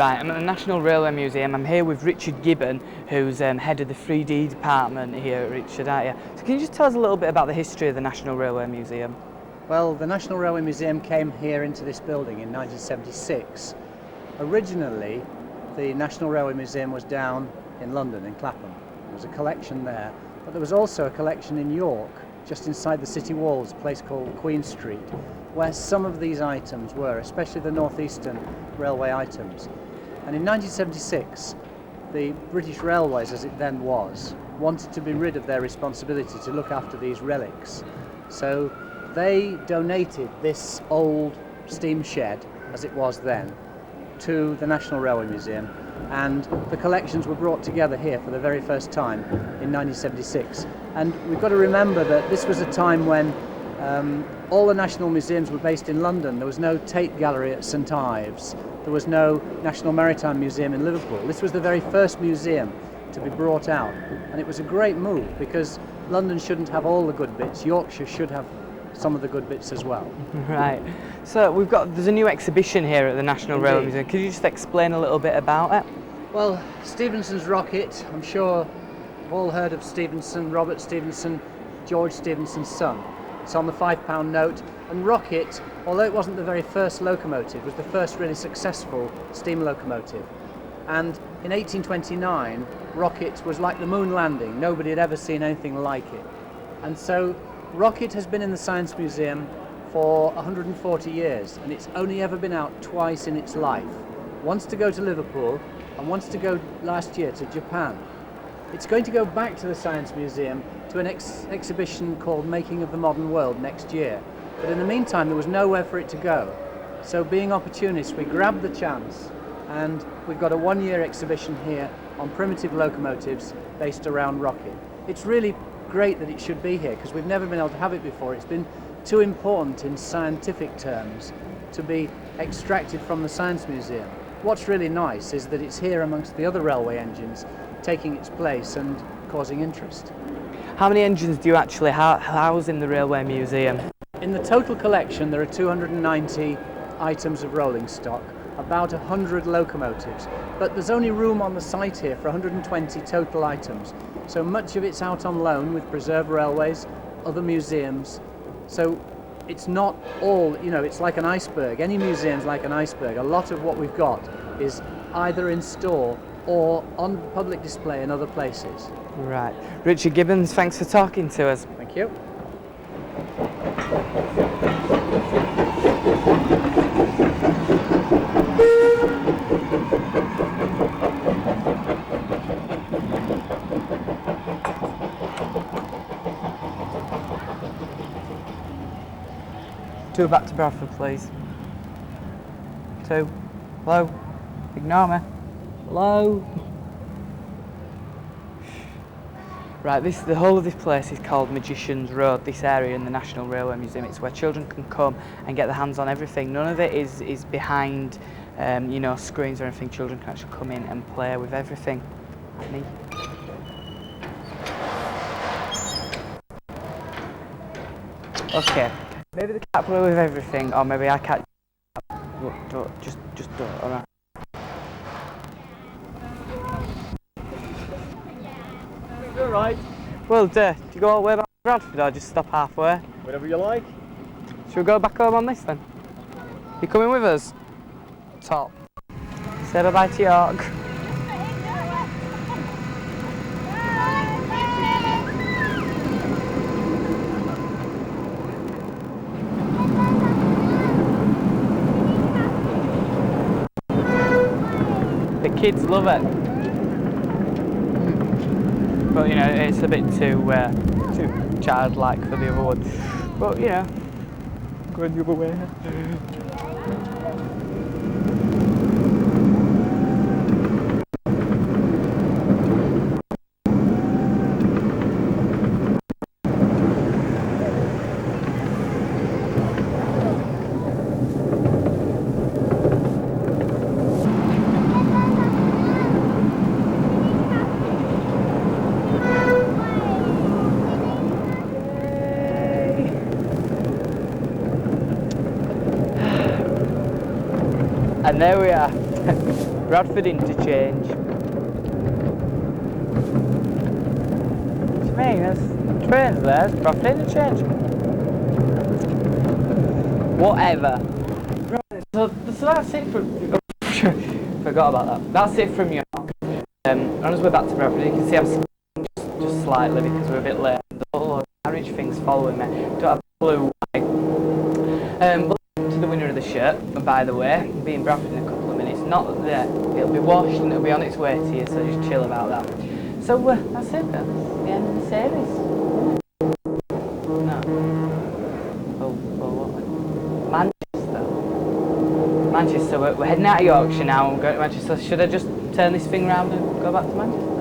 Right, I'm at the National Railway Museum. I'm here with Richard Gibbon, who's head of the 3D department here, Richard, aren't you? So can you just tell us a little bit about the history of the National Railway Museum? Well, the National Railway Museum came here into this building in 1976. Originally, the National Railway Museum was down in London, in Clapham. There was a collection there, but there was also a collection in York, just inside the city walls, a place called Queen Street, where some of these items were, especially the Northeastern Railway items. And in 1976, the British Railways, as it then was, wanted to be rid of their responsibility to look after these relics. So they donated this old steam shed, as it was then, to the National Railway Museum, and the collections were brought together here for the very first time in 1976. And we've got to remember that this was a time when all the national museums were based in London. There was no Tate Gallery at St Ives. There was no National Maritime Museum in Liverpool. This was the very first museum to be brought out, and it was a great move because London shouldn't have all the good bits. Yorkshire should have some of the good bits as well. Right. So there's a new exhibition here at the National Railway Museum. Could you just explain a little bit about it? Well, Stephenson's rocket, I'm sure you've all heard of Stephenson, Robert Stephenson, George Stephenson's son. It's on the £5 note, and Rocket, although it wasn't the very first locomotive, was the first really successful steam locomotive. And in 1829, Rocket was like the moon landing. Nobody had ever seen anything like it. And so Rocket has been in the Science Museum for 140 years, and it's only ever been out twice in its life. Once to go to Liverpool, and once to go last year to Japan. It's going to go back to the Science Museum to an exhibition called Making of the Modern World next year. But in the meantime, there was nowhere for it to go. So being opportunists, we grabbed the chance, and we've got a one-year exhibition here on primitive locomotives based around Rocket. It's really great that it should be here because we've never been able to have it before. It's been too important in scientific terms to be extracted from the Science Museum. What's really nice is that it's here amongst the other railway engines, taking its place and causing interest. How many engines do you actually house in the Railway Museum? In the total collection, there are 290 items of rolling stock, about 100 locomotives, but there's only room on the site here for 120 total items. So much of it's out on loan with Preserve Railways, other museums. So it's not all, it's like an iceberg. Any museum's like an iceberg. A lot of what we've got is either in store or on public display in other places. Right. Richard Gibbons, thanks for talking to us. Thank you. Two back to Bradford, please. Two. Hello. Ignore me. Hello. Right, the whole of this place is called Magician's Road, this area in the National Railway Museum. It's where children can come and get their hands on everything. None of it is behind, screens or anything. Children can actually come in and play with everything. Me. Okay, maybe they can't play with everything, or maybe I can't. Just do it, alright. You're right. Well, do you go all the way back to Bradford or just stop halfway? Whatever you like. Should we go back home on this then? You coming with us? Top. Say bye-bye to York. The kids love it. But it's a bit too childlike for the other one. But going the other way. And there we are. Bradford interchange. What do you mean? There's trains there. It's Bradford interchange. Whatever. Right, so that's it from... Forgot about that. That's it from York. As we're back to Bradford, you can see I'm just slightly because we're a bit late. The whole carriage thing's following me. Don't have a clue why. But to the winner of the shirt, and by the way, I'll be in Bradford in a couple of minutes. Not there. It'll be washed and it'll be on its way to you, so just chill about that. So that's it. That's the end of the series. No. What? Manchester. We're heading out of Yorkshire now and going to Manchester. Should I just turn this thing round and go back to Manchester?